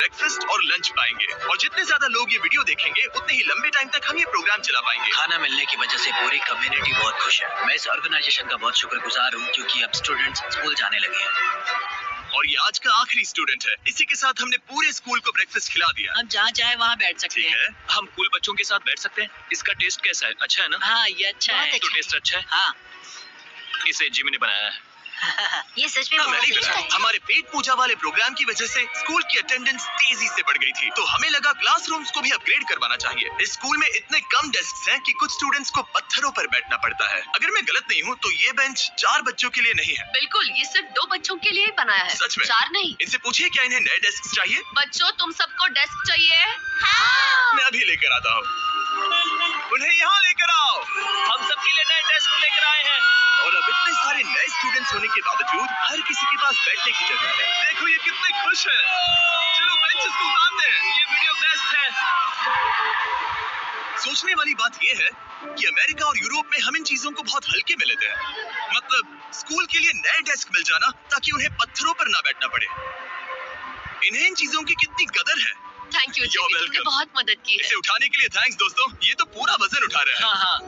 Breakfast और lunch पाएंगे। और जितने ज्यादा लोग ये वीडियो देखेंगे उतने ही लंबे टाइम तक हम ये प्रोग्राम चला पाएंगे। खाना मिलने की वजह से पूरी कम्युनिटी बहुत खुश है। मैं इस ऑर्गेनाइजेशन का बहुत शुक्रगुजार हूँ क्योंकि अब स्टूडेंट्स स्कूल जाने लगे हैं। और ये आज का आखिरी स्टूडेंट है। इसी के साथ हमने पूरे स्कूल को ब्रेकफास्ट खिला दिया। हम जहाँ चाहे वहाँ बैठ सकते ठीक हैं। है, हम कूल बच्चों के साथ बैठ सकते हैं। इसका टेस्ट कैसा है? अच्छा है ना? हाँ, ये अच्छा है। तो टेस्ट अच्छा है। हाँ। इसे जिमी ने बनाया है। ये सच में मैंने बहुत ही बनाया। अच्छा है। हमारे पेट पूजा वाले प्रोग्राम की वजह से स्कूल की अटेंडेंस तेजी से बढ़ गई थी, तो हमें लगा क्लासरूम्स को भी अपग्रेड करवाना चाहिए। इस स्कूल में इतने कम डेस्क हैं कि कुछ स्टूडेंट्स को पत्थरों पर बैठना पड़ता है। अगर मैं गलत नहीं हूँ तो ये बेंच 4 बच्चों के लिए नहीं है। बिल्कुल, ये सिर्फ 2 बच्चों के लिए ही बनाया है। सच में? 4 नहीं। इनसे पूछिए क्या इन्हें नए डेस्क चाहिए। बच्चों, तुम सबको डेस्क चाहिए? हाँ। मैं अभी लेकर आता हूँ। उन्हें यहाँ लेकर आओ। हम सबके लिए नए डेस्क लेकर आए हैं। और अब इतने सारे नए स्टूडेंट्स होने के बावजूद हर किसी के पास बैठने की जगह है। देखो ये कितने खुश हैं। चलो बेंचेस को उतारते हैं। ये वीडियो बेस्ट है। सोचने वाली बात ये है कि अमेरिका और यूरोप में हम इन चीजों को बहुत हल्के में लेते हैं। मतलब स्कूल के लिए नए डेस्क मिल जाना ताकि उन्हें पत्थरों पर ना बैठना पड़े। इन्हें इन चीजों की कितनी कदर है। थैंक यू, You're तुमने welcome. बहुत मदद की है। इसे उठाने के लिए थैंक्स दोस्तों। ये तो पूरा वजन उठा रहे हैं। हाँ हाँ।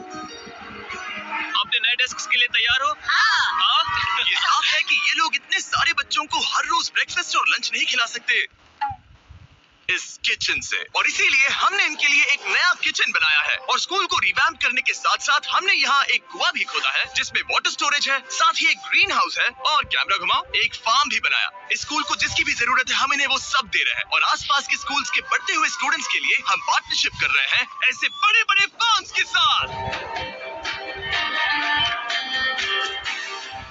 अपने नए डेस्क के लिए तैयार हो? हाँ। ये साफ है कि ये लोग इतने सारे बच्चों को हर रोज ब्रेकफास्ट और लंच नहीं खिला सकते इस किचन से, और इसीलिए हमने इनके लिए एक नया किचन बनाया है। और स्कूल को रिवैम्प करने के साथ साथ हमने यहाँ एक कुआं भी खोदा है जिसमें वाटर स्टोरेज है, साथ ही एक ग्रीन हाउस है और कैमरा घुमाओ, एक फार्म भी बनाया। इस स्कूल को जिसकी भी जरूरत है हम इन्हें वो सब दे रहे हैं। और आसपास के स्कूल्स के बढ़ते हुए स्टूडेंट्स के लिए हम पार्टनरशिप कर रहे हैं ऐसे बड़े बड़े फार्म्स के साथ।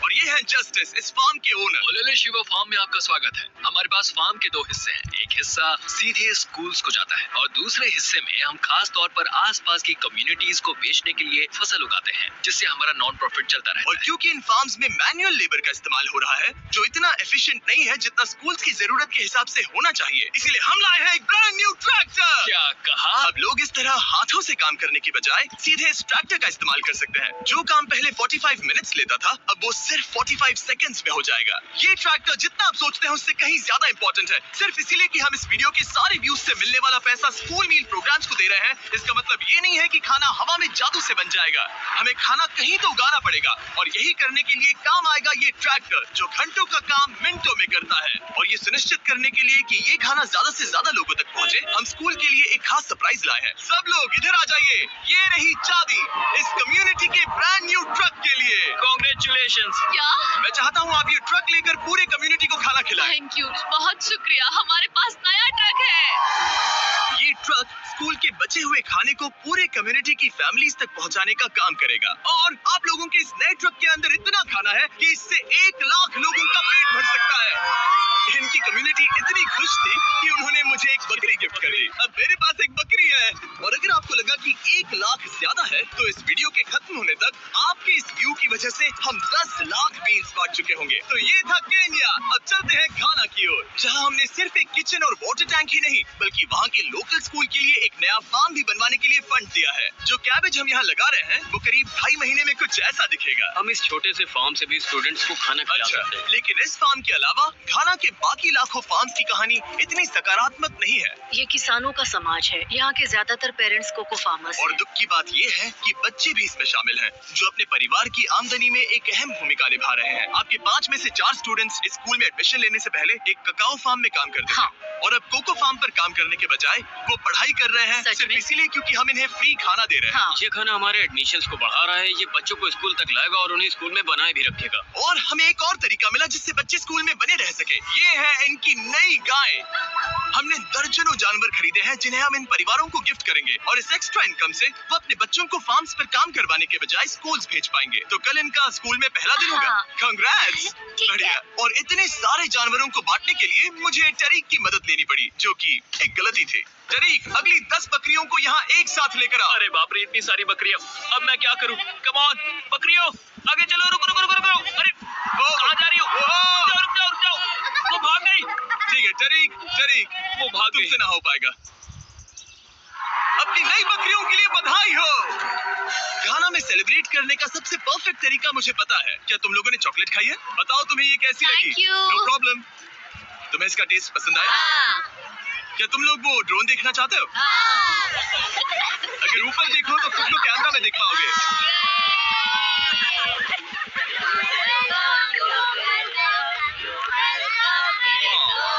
और ये है जस्टिस, इस फार्म के ओनर। ओलेले शिवा फार्म में आपका स्वागत है। हमारे पास फार्म के 2 हिस्से हैं। एक हिस्सा सीधे स्कूल्स को जाता है और दूसरे हिस्से में हम खास तौर पर आसपास की कम्युनिटीज को बेचने के लिए फसल उगाते हैं, जिससे हमारा नॉन प्रॉफिट चलता रहता और है। क्योंकि इन फार्म्स में मैनुअल लेबर का इस्तेमाल हो रहा है जो इतना एफिशिएंट नहीं है जितना स्कूल्स की जरूरत के हिसाब से होना चाहिए, इसीलिए हम लाए हैं एक ब्रांड न्यू ट्रैक्टर। क्या कहा? अब लोग इस तरह हाथों से काम करने की बजाय सीधे इस ट्रैक्टर का इस्तेमाल कर सकते हैं। जो काम पहले 45 मिनट्स लेता था अब वो सिर्फ 45 सेकंड्स में हो जाएगा। ये ट्रैक्टर जितना आप सोचते हैं उससे कहीं ज्यादा इंपॉर्टेंट है। सिर्फ इसीलिए कि हम इस वीडियो के सारे व्यूज से मिलने वाला पैसा स्कूल मील प्रोग्राम्स को दे रहे हैं, इसका मतलब ये नहीं है कि खाना हवा में जादू से बन जाएगा। हमें खाना कहीं तो उगाना पड़ेगा और यही करने के लिए काम आएगा ये ट्रैक्टर जो घंटों का काम मिनटों में करता है। और ये सुनिश्चित करने के लिए कि ये खाना ज्यादा से ज्यादा लोगों तक पहुंचे, हम स्कूल के लिए एक खास सरप्राइज लाए हैं। सब लोग इधर आ जाइए। ये रही चाबी इस कम्युनिटी के ब्रांड न्यू ट्रक के लिए। कांग्रेचुलेशंस। क्या? मैं चाहता हूँ आप ये ट्रक लेकर पूरे कम्युनिटी को खाना खिलाएं। थैंक यू, बहुत शुक्रिया। हमारे पास नया ट्रक है। ये ट्रक स्कूल के बचे हुए खाने को पूरे कम्युनिटी की फैमिलीज तक पहुंचाने का काम करेगा। और आप लोगों के इस नए ट्रक के अंदर इतना खाना है कि इससे 1 लाख लोगों का पेट भर सकता है। इनकी कम्युनिटी इतनी खुश थी कि उन्होंने मुझे एक बकरी गिफ्ट कर दी। अब मेरे पास एक बकरी है। और अगर आपको लगा कि 1 लाख ज्यादा है तो इस वीडियो के खत्म होने तक आपके इस व्यू की वजह से हम 10 लाख बीन्स बांट चुके होंगे। तो ये था केन्या। अब चलते हैं घाना की ओर, जहां हमने सिर्फ एक किचन और वाटर टैंक ही नहीं बल्कि वहां के लोकल स्कूल के लिए एक नया फार्म भी बनवाने के लिए फंड दिया है। जो कैबेज हम यहाँ लगा रहे हैं वो करीब 2.5 महीने में कुछ ऐसा दिखेगा। हम इस छोटे से फार्म से भी स्टूडेंट्स को खाना खिला अच्छा, सकते हैं। लेकिन इस फार्म के अलावा घाना के बाकी लाखों फार्म्स की कहानी इतनी सकारात्मक नहीं है। ये किसानों का समाज है। यहाँ के ज्यादातर पेरेंट्स कोको फार्मर्स और हैं। दुख की बात ये है कि बच्चे भी इसमें शामिल हैं, जो अपने परिवार की आमदनी में एक अहम भूमिका निभा रहे हैं। आपके 5 में से 4 स्टूडेंट्स इस स्कूल में एडमिशन लेने से पहले एक ककाओ फार्म में काम करते हाँ। थे और अब कोको फार्म पर काम करने के बजाय वो पढ़ाई कर रहे हैं सच सिर्फ में? इसीलिए क्योंकि हम इन्हें फ्री खाना दे रहे हैं। हाँ। ये खाना हमारे एडमिशन्स को बढ़ा रहा है। ये बच्चों को स्कूल तक लाएगा और उन्हें स्कूल में बनाए भी रखेगा। और हमें एक और तरीका मिला जिससे बच्चे स्कूल में बने रह सके। ये है इनकी नई गाय। हमने दर्जनों जानवर खरीदे हैं जिन्हें हम इन परिवारों को गिफ्ट करेंगे और इस एक्स्ट्रा इनकम से वो अपने बच्चों को फार्म्स पर काम करवाने के बजाय स्कूल्स भेज पाएंगे। तो कल इनका स्कूल में पहला दिन होगा। हाँ। कांग्रेट्स। ठीक है। बढ़िया। और इतने सारे जानवरों को बांटने के लिए मुझे टरीक की मदद लेनी पड़ी, जो कि एक गलती थी। टरीक, अगली 10 बकरियों को यहाँ एक साथ लेकर आओ। अरे बाप रे, इतनी सारी बकरियां। अब मैं क्या करूं? कम ऑन बकरियों, आगे चलो। रुको रुको रुको रुको। अरे कहाँ जा रही हो? रुक जाओ रुक जाओ रुक जाओ। वो भाग गई। ठीक है टरीक, टरीक वो भाग गई। तुमसे ना हो पाएगा। अपनी नई बकरियों के लिए बधाई हो। घाना में सेलिब्रेट करने का सबसे परफेक्ट तरीका मुझे पता है। क्या तुम लोगों ने चॉकलेट खाई है? बताओ तुम्हें ये कैसी लगी? Thank you. No problem. तुम्हें इसका टेस्ट पसंद आया? हाँ। क्या तुम लोग वो ड्रोन देखना चाहते हो? अगर ऊपर देखो तो खुद को कैमरा में देख पाओगे।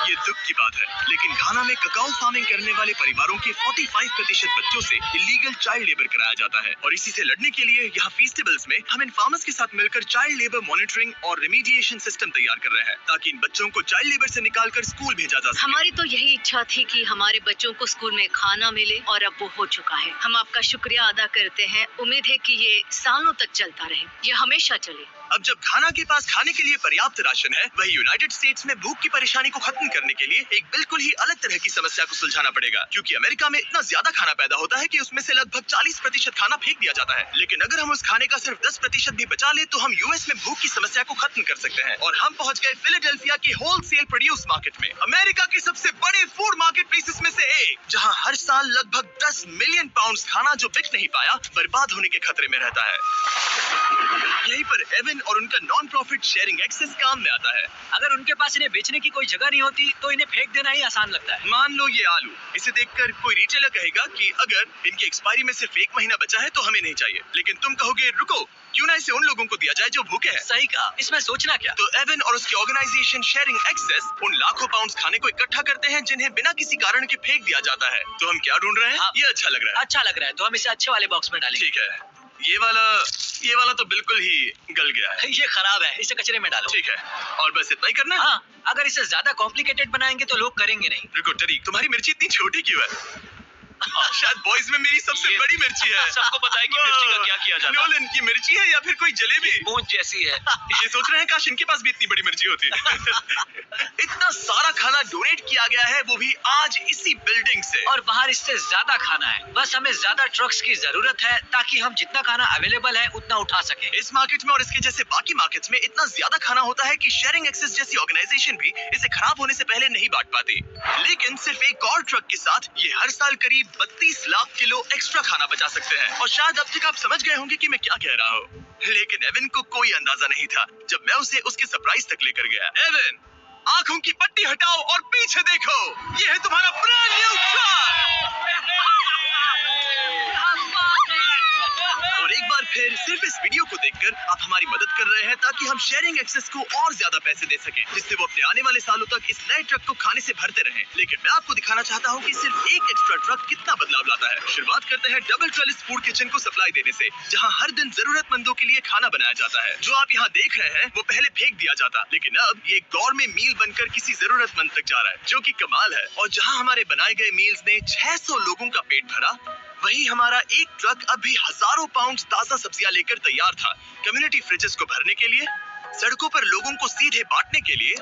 ये दुख की बात है, लेकिन घाना में ककाओ फार्मिंग करने वाले परिवारों के 45% बच्चों से इलीगल चाइल्ड लेबर कराया जाता है और इसी से लड़ने के लिए यहाँ फेस्टिवल्स में हम इन फार्मर्स के साथ मिलकर चाइल्ड लेबर मॉनिटरिंग और रेमीडिएशन सिस्टम तैयार कर रहे हैं ताकि इन बच्चों को चाइल्ड लेबर से निकालकर स्कूल भेजा जा सके। हमारी तो यही इच्छा थी कि हमारे बच्चों को स्कूल में खाना मिले और अब वो हो चुका है। हम आपका शुक्रिया अदा करते हैं। उम्मीद है कि ये सालों तक चलता रहे, ये हमेशा चले। अब जब घाना के पास खाने के लिए पर्याप्त राशन है, वही यूनाइटेड स्टेट्स में भूख की परेशानी को खत्म करने के लिए एक बिल्कुल ही अलग तरह की समस्या को सुलझाना पड़ेगा, क्योंकि अमेरिका में इतना ज्यादा खाना पैदा होता है कि उसमें से लगभग 40% खाना फेंक दिया जाता है। लेकिन अगर हम उस खाने का सिर्फ 10% भी बचा ले तो हम यूएस में भूख की समस्या को खत्म कर सकते हैं। और हम पहुंच गए फिलाडेल्फिया के होलसेल प्रोड्यूस मार्केट में, अमेरिका के सबसे बड़े फूड मार्केट प्लेसेस में से एक, जहां हर साल लगभग 10 मिलियन पाउंड खाना जो बिक नहीं पाया बर्बाद होने के खतरे में रहता है। यहीं पर एवन और उनका नॉन प्रॉफिट शेयरिंग एक्सेस काम में आता है। अगर उनके पास इन्हें बेचने की कोई जगह नहीं होती तो इन्हें फेंक देना ही आसान लगता है। मान लो ये आलू, इसे देखकर कोई रिटेलर कहेगा कि अगर इनकी एक्सपायरी में सिर्फ 1 महीना बचा है तो हमें नहीं चाहिए, लेकिन तुम कहोगे रुको, क्यों ना इसे उन लोगों को दिया जाए जो भूखे हैं। सही कहा, इसमें सोचना क्या। तो एवन और उसकी ऑर्गेनाइजेशन शेयरिंग एक्सेस उन लाखों पाउंड्स खाने को इकट्ठा करते हैं जिन्हें बिना किसी कारण के फेंक दिया जाता है। तो हम क्या ढूंढ रहे हैं? ये अच्छा लग रहा है। अच्छा लग रहा है तो हम इसे अच्छे वाले बॉक्स में डालेंगे। ठीक है, ये वाला तो बिल्कुल ही गल गया है। ये खराब है, इसे कचरे में डालो। ठीक है, और बस इतना ही करना है? हाँ, अगर इसे ज्यादा कॉम्प्लिकेटेड बनाएंगे तो लोग करेंगे नहीं। रुको टरीक, तुम्हारी मिर्ची इतनी छोटी क्यों है? शायद बॉयज में मेरी सबसे बड़ी मिर्ची है। सबको पता है कि मिर्ची का क्या किया जाता है। नोलन की मिर्ची है या फिर कोई जलेबी? पूंछ जैसी है। ये सोच रहे हैं काश इनके पास भी इतनी बड़ी मिर्ची होती। इतना सारा खाना डोनेट किया गया है, वो भी आज इसी बिल्डिंग से। और बाहर इससे ज्यादा खाना है, बस हमें ज्यादा ट्रक्स की जरूरत है ताकि हम जितना खाना अवेलेबल है उतना उठा सके। इस मार्केट में और इसके जैसे बाकी मार्केट्स में इतना ज्यादा खाना होता है कि शेयरिंग एक्सेस जैसी ऑर्गेनाइजेशन भी इसे खराब होने से पहले नहीं बांट पाती। लेकिन सिर्फ एक और ट्रक के साथ ये हर साल करीब 32 लाख किलो एक्स्ट्रा खाना बचा सकते हैं। और शायद अब तक आप समझ गए होंगे कि मैं क्या कह रहा हूँ, लेकिन एवन को कोई अंदाजा नहीं था जब मैं उसे उसके सरप्राइज तक लेकर गया। एवन, आंखों की पट्टी हटाओ और पीछे देखो, ये है तुम्हारा ब्रांड न्यू ट्रक। और एक बार फिर सिर्फ इस वीडियो को देखकर आप हमारी मदद कर रहे हैं ताकि हम शेयरिंग एक्सेस को और ज्यादा पैसे दे सकें, जिससे वो अपने आने वाले सालों तक इस नए ट्रक को खाने से भरते रहें। लेकिन मैं आपको दिखाना चाहता हूँ कि सिर्फ एक एक्स्ट्रा ट्रक कितना बदलाव लाता है। शुरुआत करते हैं डबल ट्रेलिस फूड किचन को सप्लाई देने से, जहाँ हर दिन जरूरतमंदों के लिए खाना बनाया जाता है। जो आप यहाँ देख रहे हैं वो पहले फेंक दिया जाता, लेकिन अब ये गौरमेट मील बनकर किसी जरूरतमंद तक जा रहा है, जो कि कमाल है। और जहाँ हमारे बनाए गए मील्स ने 600 लोगों का पेट भरा, वही हमारा एक ट्रक अब भी हजारों पाउंड ताजा सब्जियां लेकर तैयार था, कम्युनिटी फ्रिजेस को भरने के लिए, सड़कों पर लोगों को सीधे बांटने के लिए,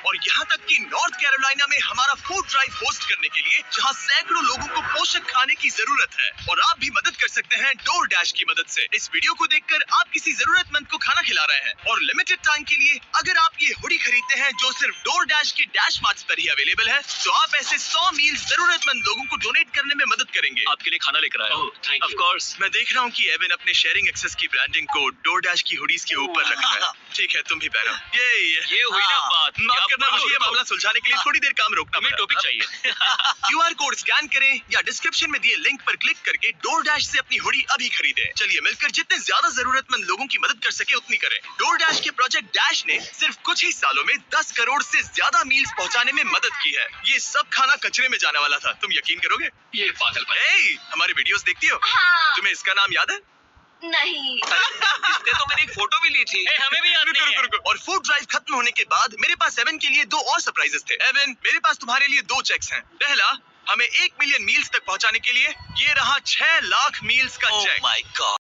और यहाँ तक कि नॉर्थ कैरोलिना में हमारा फूड ड्राइव होस्ट करने के लिए, जहाँ सैकड़ों लोगों को पोषक खाने की जरूरत है। और आप भी मदद कर सकते हैं डोर डैश की मदद से। इस वीडियो को देखकर आप किसी जरूरतमंद को खाना खिला रहे हैं, और लिमिटेड टाइम के लिए अगर आप ये हुडी खरीदते हैं जो सिर्फ डोर डैश के डैश मार्ट्स पर ही अवेलेबल है, तो आप ऐसे 100 मील्स जरूरतमंद लोगों को डोनेट करने में मदद करेंगे। आपके लिए खाना लेकर आया हूँ। ऑफ कोर्स, मैं देख रहा हूँ कि एवन अपने शेयरिंग एक्सेस की ब्रांडिंग को डोर डैश की हुडीज के ऊपर रख रहा है। ठीक है, तुम भी पहनो। ये हुई ना बात। माफ करना, मुझे ये मामला सुलझाने के लिए थोड़ी देर काम रोकना तुम्हें पड़ा। टॉपिक चाहिए। QR कोड स्कैन करें या डिस्क्रिप्शन में दिए लिंक पर क्लिक करके डोर डैश से अपनी हुडी अभी खरीदें। चलिए मिलकर जितने ज्यादा जरूरतमंद लोगों की मदद कर सके उतनी करें। डोर डैश के प्रोजेक्ट डैश ने सिर्फ कुछ ही सालों में 10 करोड़ से ज्यादा मील्स पहुंचाने में मदद की है। ये सब खाना कचरे में जाने वाला था, तुम यकीन करोगे? ये पागलपन। हमारे वीडियोस देखती हो? हाँ। तुम्हें इसका नाम याद है? नहीं। इसने तो मैंने एक फोटो भी ली थी। हमें भी याद नहीं है। रुको। और फूड ड्राइव खत्म होने के बाद मेरे पास एवन के लिए 2 और सरप्राइजेस थे। एवन, मेरे पास तुम्हारे लिए 2 चेक्स हैं। पहला, हमें 1 मिलियन मील्स तक पहुंचाने के लिए, ये रहा 6 लाख मील्स का चेक। My God.